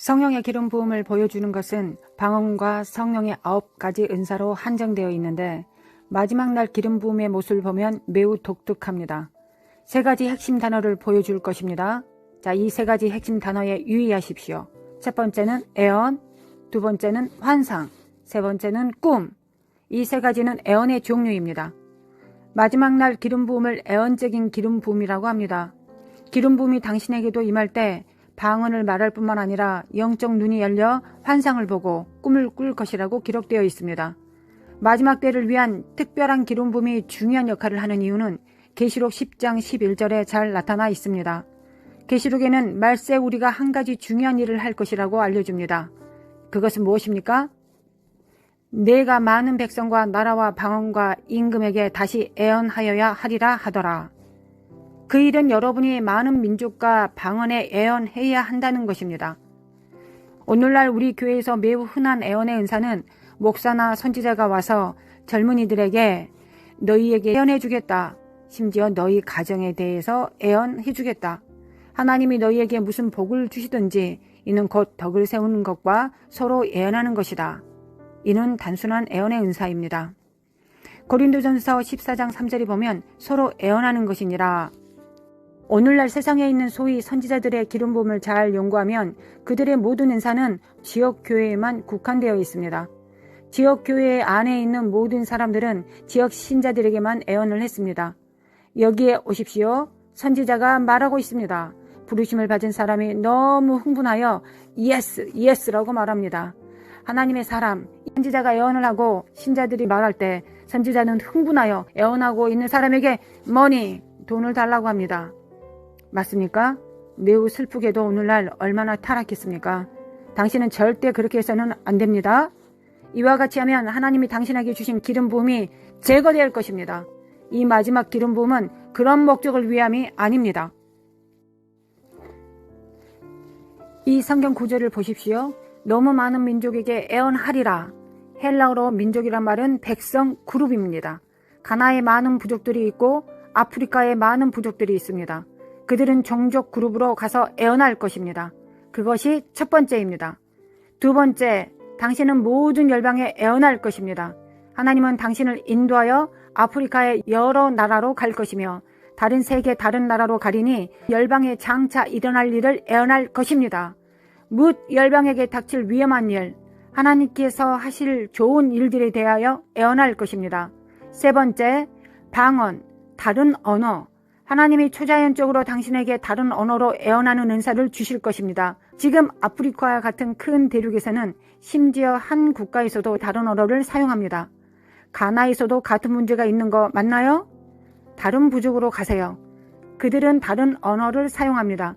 성령의 기름 부음을 보여주는 것은 방언과 성령의 9가지 은사로 한정되어 있는데 마지막 날 기름 부음의 모습을 보면 매우 독특합니다. 3가지 핵심 단어를 보여줄 것입니다. 자, 이 3가지 핵심 단어에 유의하십시오. 첫 번째는 애언, 두 번째는 환상, 세 번째는 꿈. 이 3가지는 애언의 종류입니다. 마지막 날 기름 부음을 애언적인 기름 부음이라고 합니다. 기름 부음이 당신에게도 임할 때 방언을 말할 뿐만 아니라 영적 눈이 열려 환상을 보고 꿈을 꿀 것이라고 기록되어 있습니다. 마지막 때를 위한 특별한 기름 부음이 중요한 역할을 하는 이유는 계시록 10장 11절에 잘 나타나 있습니다. 계시록에는 말세 우리가 한 가지 중요한 일을 할 것이라고 알려줍니다. 그것은 무엇입니까? 내가 많은 백성과 나라와 방언과 임금에게 다시 애언하여야 하리라 하더라. 그 일은 여러분이 많은 민족과 방언에 애언해야 한다는 것입니다. 오늘날 우리 교회에서 매우 흔한 애언의 은사는 목사나 선지자가 와서 젊은이들에게 너희에게 애언해 주겠다. 심지어 너희 가정에 대해서 애언해 주겠다. 하나님이 너희에게 무슨 복을 주시든지 이는 곧 덕을 세우는 것과 서로 애언하는 것이다. 이는 단순한 애언의 은사입니다. 고린도전서 14장 3절에 보면 서로 애언하는 것이니라. 오늘날 세상에 있는 소위 선지자들의 기름 부음을 잘 연구하면 그들의 모든 은사는 지역 교회에만 국한되어 있습니다. 지역 교회 안에 있는 모든 사람들은 지역 신자들에게만 애언을 했습니다. 여기에 오십시오. 선지자가 말하고 있습니다. 부르심을 받은 사람이 너무 흥분하여 예스, 예스라고 말합니다. 하나님의 사람, 선지자가 애언을 하고 신자들이 말할 때 선지자는 흥분하여 애언하고 있는 사람에게 머니, 돈을 달라고 합니다. 맞습니까? 매우 슬프게도 오늘날 얼마나 타락했습니까? 당신은 절대 그렇게 해서는 안 됩니다. 이와 같이 하면 하나님이 당신에게 주신 기름 부음이 제거될 것입니다. 이 마지막 기름 부음은 그런 목적을 위함이 아닙니다. 이 성경 구절을 보십시오. 너무 많은 민족에게 애언하리라. 헬라어로 민족이란 말은 백성 그룹입니다. 가나에 많은 부족들이 있고 아프리카에 많은 부족들이 있습니다. 그들은 종족 그룹으로 가서 애언할 것입니다. 그것이 첫 번째입니다. 두 번째, 당신은 모든 열방에 애언할 것입니다. 하나님은 당신을 인도하여 아프리카의 여러 나라로 갈 것이며 다른 세계 다른 나라로 가리니 열방에 장차 일어날 일을 애언할 것입니다. 뭇 열방에게 닥칠 위험한 일, 하나님께서 하실 좋은 일들에 대하여 애언할 것입니다. 세 번째, 방언, 다른 언어. 하나님이 초자연적으로 당신에게 다른 언어로 애언하는 은사를 주실 것입니다. 지금 아프리카와 같은 큰 대륙에서는 심지어 한 국가에서도 다른 언어를 사용합니다. 가나에서도 같은 문제가 있는 거 맞나요? 다른 부족으로 가세요. 그들은 다른 언어를 사용합니다.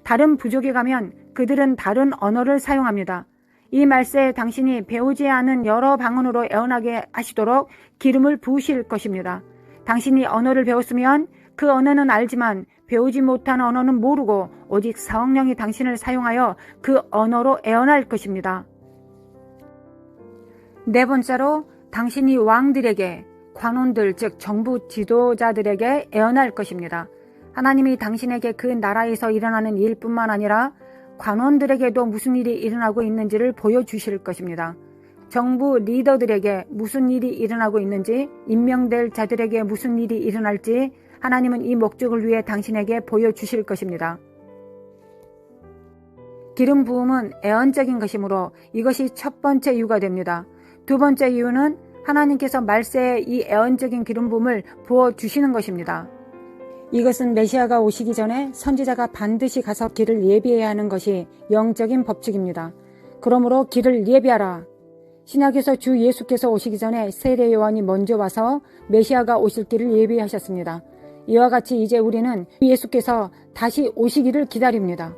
다른 부족에 가면 그들은 다른 언어를 사용합니다. 이 말세에 당신이 배우지 않은 여러 방언으로 애언하게 하시도록 기름을 부으실 것입니다. 당신이 언어를 배웠으면 그 언어는 알지만 배우지 못한 언어는 모르고 오직 성령이 당신을 사용하여 그 언어로 애언할 것입니다. 네 번째로 당신이 왕들에게, 관원들 즉 정부 지도자들에게 애언할 것입니다. 하나님이 당신에게 그 나라에서 일어나는 일뿐만 아니라 관원들에게도 무슨 일이 일어나고 있는지를 보여주실 것입니다. 정부 리더들에게 무슨 일이 일어나고 있는지, 임명될 자들에게 무슨 일이 일어날지 하나님은 이 목적을 위해 당신에게 보여주실 것입니다. 기름 부음은 애언적인 것이므로 이것이 첫 번째 이유가 됩니다. 두 번째 이유는 하나님께서 말세에 이 애언적인 기름 부음을 부어주시는 것입니다. 이것은 메시아가 오시기 전에 선지자가 반드시 가서 길을 예비해야 하는 것이 영적인 법칙입니다. 그러므로 길을 예비하라. 신약에서 주 예수께서 오시기 전에 세례 요한이 먼저 와서 메시아가 오실 길을 예비하셨습니다. 이와 같이 이제 우리는 주 예수께서 다시 오시기를 기다립니다.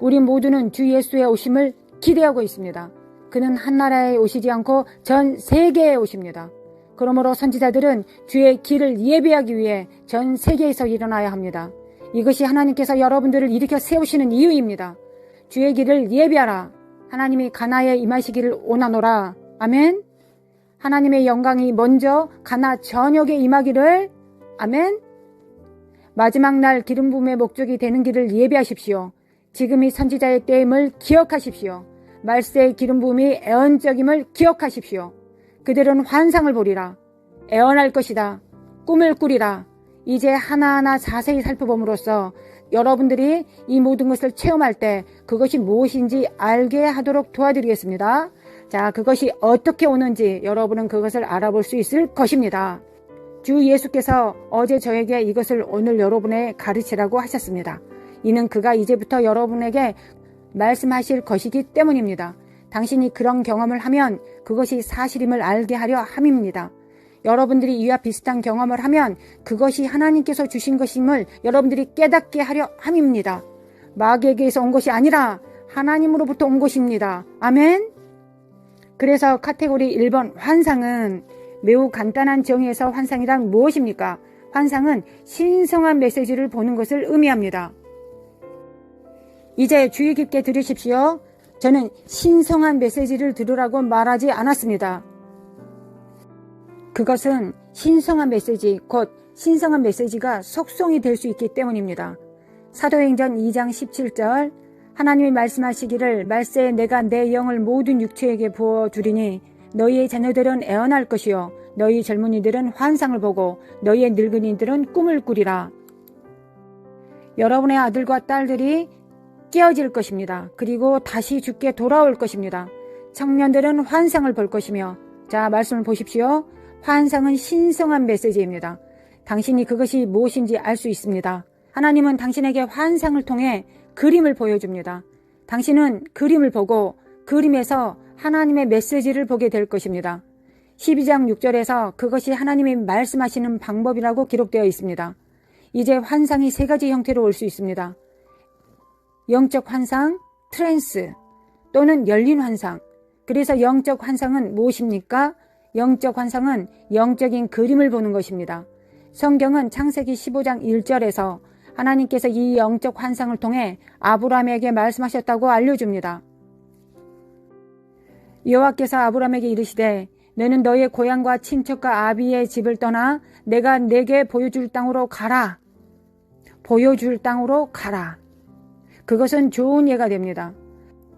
우리 모두는 주 예수의 오심을 기대하고 있습니다. 그는 한 나라에 오시지 않고 전 세계에 오십니다. 그러므로 선지자들은 주의 길을 예비하기 위해 전 세계에서 일어나야 합니다. 이것이 하나님께서 여러분들을 일으켜 세우시는 이유입니다. 주의 길을 예비하라. 하나님이 가나에 임하시기를 원하노라. 아멘. 하나님의 영광이 먼저 가나 전역에 임하기를. 아멘. 마지막 날 기름 부음의 목적이 되는 길을 예비하십시오. 지금이 선지자의 때임을 기억하십시오. 말세의 기름 부음이 애언적임을 기억하십시오. 그들은 환상을 보리라. 애언할 것이다. 꿈을 꾸리라. 이제 하나하나 자세히 살펴봄으로써 여러분들이 이 모든 것을 체험할 때 그것이 무엇인지 알게 하도록 도와드리겠습니다. 자, 그것이 어떻게 오는지 여러분은 그것을 알아볼 수 있을 것입니다. 주 예수께서 어제 저에게 이것을 오늘 여러분에 가르치라고 하셨습니다. 이는 그가 이제부터 여러분에게 말씀하실 것이기 때문입니다. 당신이 그런 경험을 하면 그것이 사실임을 알게 하려 함입니다. 여러분들이 이와 비슷한 경험을 하면 그것이 하나님께서 주신 것임을 여러분들이 깨닫게 하려 함입니다. 마귀에게서 온 것이 아니라 하나님으로부터 온 것입니다. 아멘. 그래서 카테고리 1번 환상은 매우 간단한 정의에서 환상이란 무엇입니까? 환상은 신성한 메시지를 보는 것을 의미합니다. 이제 주의 깊게 들으십시오. 저는 신성한 메시지를 들으라고 말하지 않았습니다. 그것은 신성한 메시지, 곧 신성한 메시지가 속성이 될 수 있기 때문입니다. 사도행전 2장 17절 하나님이 말씀하시기를 말세에 내가 내 영을 모든 육체에게 부어주리니 너희의 자녀들은 애언할 것이요 너희 젊은이들은 환상을 보고 너희의 늙은이들은 꿈을 꾸리라. 여러분의 아들과 딸들이 깨어질 것입니다. 그리고 다시 주께 돌아올 것입니다. 청년들은 환상을 볼 것이며 자, 말씀을 보십시오. 환상은 신성한 메시지입니다. 당신이 그것이 무엇인지 알 수 있습니다. 하나님은 당신에게 환상을 통해 그림을 보여줍니다. 당신은 그림을 보고 그림에서 하나님의 메시지를 보게 될 것입니다. 12장 6절에서 그것이 하나님이 말씀하시는 방법이라고 기록되어 있습니다. 이제 환상이 세 가지 형태로 올 수 있습니다. 영적 환상, 트랜스 또는 열린 환상. 그래서 영적 환상은 무엇입니까? 영적 환상은 영적인 그림을 보는 것입니다. 성경은 창세기 15장 1절에서 하나님께서 이 영적 환상을 통해 아브라함에게 말씀하셨다고 알려줍니다. 여호와께서 아브라함에게 이르시되 너는 너의 고향과 친척과 아비의 집을 떠나 내가 내게 보여줄 땅으로 가라. 보여줄 땅으로 가라. 그것은 좋은 예가 됩니다.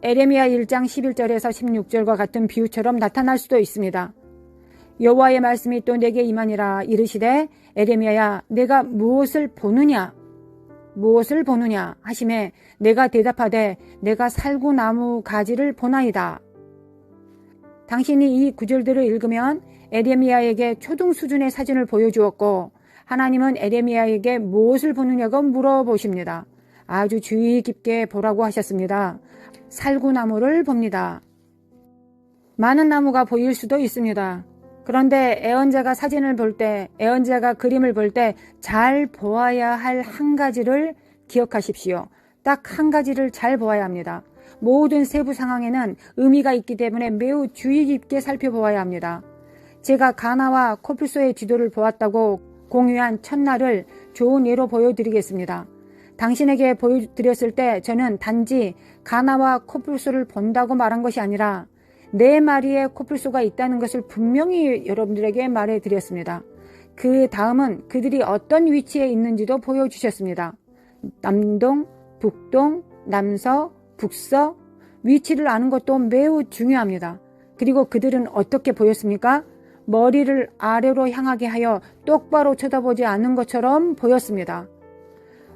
에레미야 1장 11절에서 16절과 같은 비유처럼 나타날 수도 있습니다. 여호와의 말씀이 또 내게 임하니라 이르시되 에레미야야 내가 무엇을 보느냐 하시매 내가 대답하되 내가 살구나무 가지를 보나이다. 당신이 이 구절들을 읽으면 에레미야에게 초등 수준의 사진을 보여주었고 하나님은 에레미야에게 무엇을 보느냐고 물어보십니다. 아주 주의 깊게 보라고 하셨습니다. 살구나무를 봅니다. 많은 나무가 보일 수도 있습니다. 그런데 애언자가 사진을 볼 때, 애언자가 그림을 볼 때 잘 보아야 할 한 가지를 기억하십시오. 딱 한 가지를 잘 보아야 합니다. 모든 세부 상황에는 의미가 있기 때문에 매우 주의 깊게 살펴보아야 합니다. 제가 가나와 코뿔소의 지도를 보았다고 공유한 첫날을 좋은 예로 보여드리겠습니다. 당신에게 보여드렸을 때 저는 단지 가나와 코뿔소를 본다고 말한 것이 아니라 4마리의 코뿔소가 있다는 것을 분명히 여러분들에게 말해드렸습니다. 그 다음은 그들이 어떤 위치에 있는지도 보여주셨습니다. 남동, 북동, 남서, 북서 위치를 아는 것도 매우 중요합니다. 그리고 그들은 어떻게 보였습니까? 머리를 아래로 향하게 하여 똑바로 쳐다보지 않는 것처럼 보였습니다.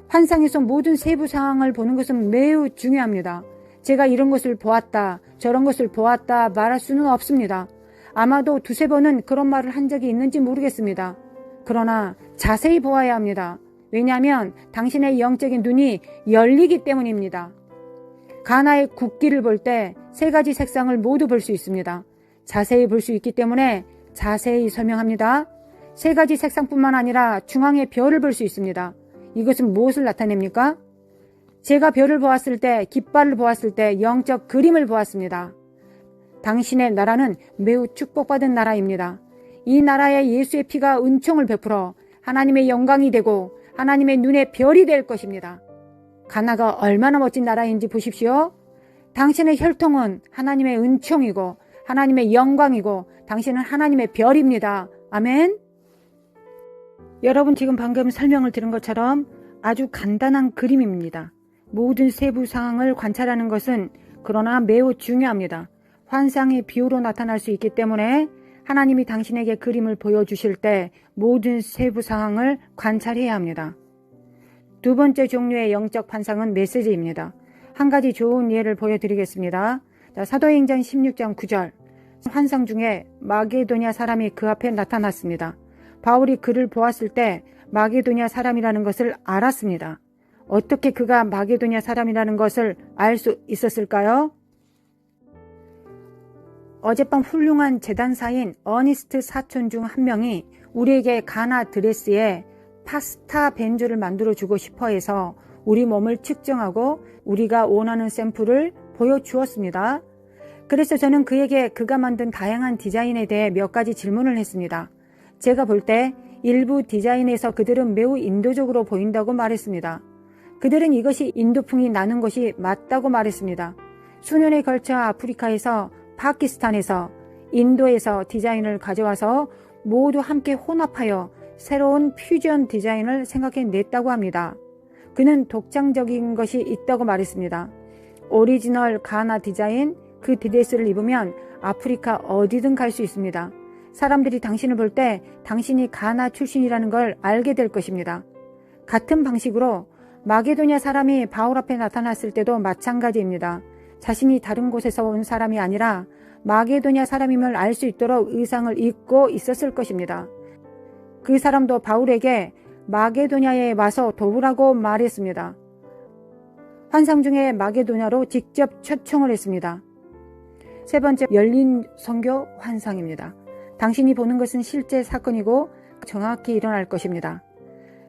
환상에서 모든 세부 상황을 보는 것은 매우 중요합니다. 제가 이런 것을 보았다, 저런 것을 보았다 말할 수는 없습니다. 아마도 2-3번은 그런 말을 한 적이 있는지 모르겠습니다. 그러나 자세히 보아야 합니다. 왜냐하면 당신의 영적인 눈이 열리기 때문입니다. 가나의 국기를 볼 때 3가지 색상을 모두 볼 수 있습니다. 자세히 볼 수 있기 때문에 자세히 설명합니다. 3가지 색상뿐만 아니라 중앙의 별을 볼 수 있습니다. 이것은 무엇을 나타냅니까? 제가 별을 보았을 때, 깃발을 보았을 때 영적 그림을 보았습니다. 당신의 나라는 매우 축복받은 나라입니다. 이 나라에 예수의 피가 은총을 베풀어 하나님의 영광이 되고 하나님의 눈의 별이 될 것입니다. 가나가 얼마나 멋진 나라인지 보십시오. 당신의 혈통은 하나님의 은총이고 하나님의 영광이고 당신은 하나님의 별입니다. 아멘. 여러분 지금 방금 설명을 들은 것처럼 아주 간단한 그림입니다. 모든 세부 상황을 관찰하는 것은 그러나 매우 중요합니다. 환상이 비유로 나타날 수 있기 때문에 하나님이 당신에게 그림을 보여주실 때 모든 세부 상황을 관찰해야 합니다. 두 번째 종류의 영적 환상은 메시지입니다. 한 가지 좋은 예를 보여드리겠습니다. 사도행전 16장 9절. 환상 중에 마게도냐 사람이 그 앞에 나타났습니다. 바울이 그를 보았을 때 마게도냐 사람이라는 것을 알았습니다. 어떻게 그가 마게도냐 사람이라는 것을 알 수 있었을까요? 어젯밤 훌륭한 제단사인 어니스트 사촌 중 한 명이 우리에게 가나 드레스에 파스타 벤조를 만들어 주고 싶어 해서 우리 몸을 측정하고 우리가 원하는 샘플을 보여주었습니다. 그래서 저는 그에게 그가 만든 다양한 디자인에 대해 몇 가지 질문을 했습니다. 제가 볼 때 일부 디자인에서 그들은 매우 인도적으로 보인다고 말했습니다. 그들은 이것이 인도풍이 나는 것이 맞다고 말했습니다. 수년에 걸쳐 아프리카에서, 파키스탄에서, 인도에서 디자인을 가져와서 모두 함께 혼합하여 새로운 퓨전 디자인을 생각해냈다고 합니다. 그는 독창적인 것이 있다고 말했습니다. 오리지널 가나 디자인, 그 드레스를 입으면 아프리카 어디든 갈 수 있습니다. 사람들이 당신을 볼 때 당신이 가나 출신이라는 걸 알게 될 것입니다. 같은 방식으로 마게도냐 사람이 바울 앞에 나타났을 때도 마찬가지입니다. 자신이 다른 곳에서 온 사람이 아니라 마게도냐 사람임을 알 수 있도록 의상을 입고 있었을 것입니다. 그 사람도 바울에게 마게도냐에 와서 도우라고 말했습니다. 환상 중에 마게도냐로 직접 초청을 했습니다. 세 번째, 열린 선교 환상입니다. 당신이 보는 것은 실제 사건이고 정확히 일어날 것입니다.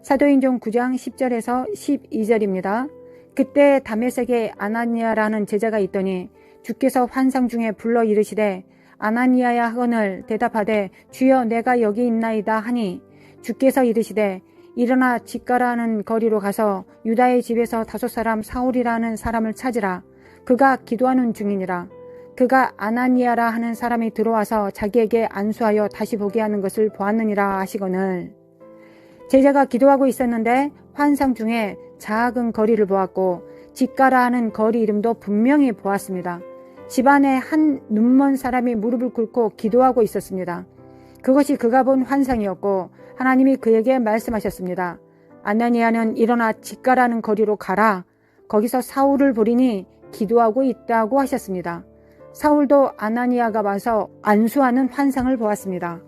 사도행전 9장 10절에서 12절입니다. 그때 다메섹에 아나니아라는 제자가 있더니 주께서 환상 중에 불러 이르시되 아나니아야 하거늘 대답하되 주여 내가 여기 있나이다 하니 주께서 이르시되 일어나 직가라는 거리로 가서 유다의 집에서 5사람 사울이라는 사람을 찾으라. 그가 기도하는 중이니라. 그가 아나니아라 하는 사람이 들어와서 자기에게 안수하여 다시 보게 하는 것을 보았느니라 하시거늘. 제자가 기도하고 있었는데 환상 중에 작은 거리를 보았고 직가라 하는 거리 이름도 분명히 보았습니다. 집안에 한 눈먼 사람이 무릎을 꿇고 기도하고 있었습니다. 그것이 그가 본 환상이었고 하나님이 그에게 말씀하셨습니다. 아나니아는 일어나 직가라는 거리로 가라. 거기서 사울을 보리니 기도하고 있다고 하셨습니다. 사울도 아나니아가 와서 안수하는 환상을 보았습니다.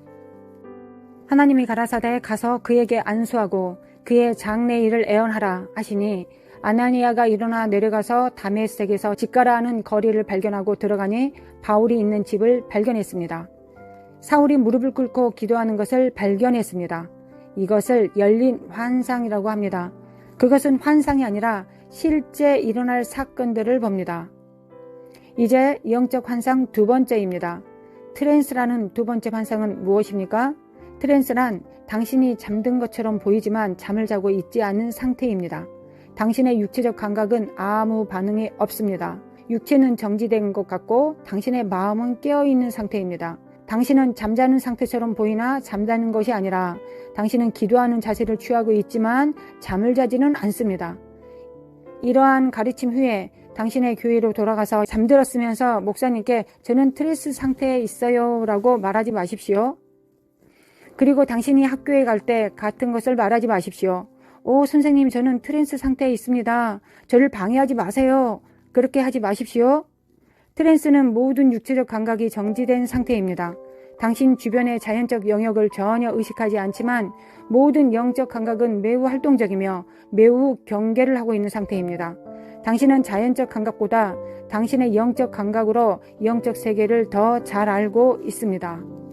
하나님이 가라사대 가서 그에게 안수하고 그의 장래 일을 애원하라 하시니 아나니아가 일어나 내려가서 다메섹에서 직가라 하는 거리를 발견하고 들어가니 바울이 있는 집을 발견했습니다. 사울이 무릎을 꿇고 기도하는 것을 발견했습니다. 이것을 열린 환상이라고 합니다. 그것은 환상이 아니라 실제 일어날 사건들을 봅니다. 이제 영적 환상 두 번째입니다. 트랜스라는 두 번째 환상은 무엇입니까? 트랜스란 당신이 잠든 것처럼 보이지만 잠을 자고 있지 않은 상태입니다. 당신의 육체적 감각은 아무 반응이 없습니다. 육체는 정지된 것 같고 당신의 마음은 깨어있는 상태입니다. 당신은 잠자는 상태처럼 보이나 잠자는 것이 아니라 당신은 기도하는 자세를 취하고 있지만 잠을 자지는 않습니다. 이러한 가르침 후에 당신의 교회로 돌아가서 잠들었으면서 목사님께 저는 트랜스 상태에 있어요 라고 말하지 마십시오. 그리고 당신이 학교에 갈 때 같은 것을 말하지 마십시오. 오 선생님 저는 트랜스 상태에 있습니다. 저를 방해하지 마세요. 그렇게 하지 마십시오. 트랜스는 모든 육체적 감각이 정지된 상태입니다. 당신 주변의 자연적 영역을 전혀 의식하지 않지만 모든 영적 감각은 매우 활동적이며 매우 경계를 하고 있는 상태입니다. 당신은 자연적 감각보다 당신의 영적 감각으로 영적 세계를 더 잘 알고 있습니다.